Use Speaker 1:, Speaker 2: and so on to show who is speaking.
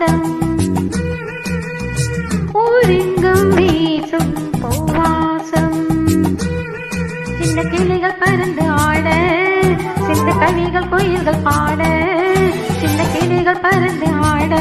Speaker 1: வாசம் ஊரெங்கும் வீசும் பூவாசம் சின்ன கிளிகள் பறந்து ஆட சின்ன கவிகள் கோயில்கள் பாட சின்ன கிளிகள் பறந்து ஆட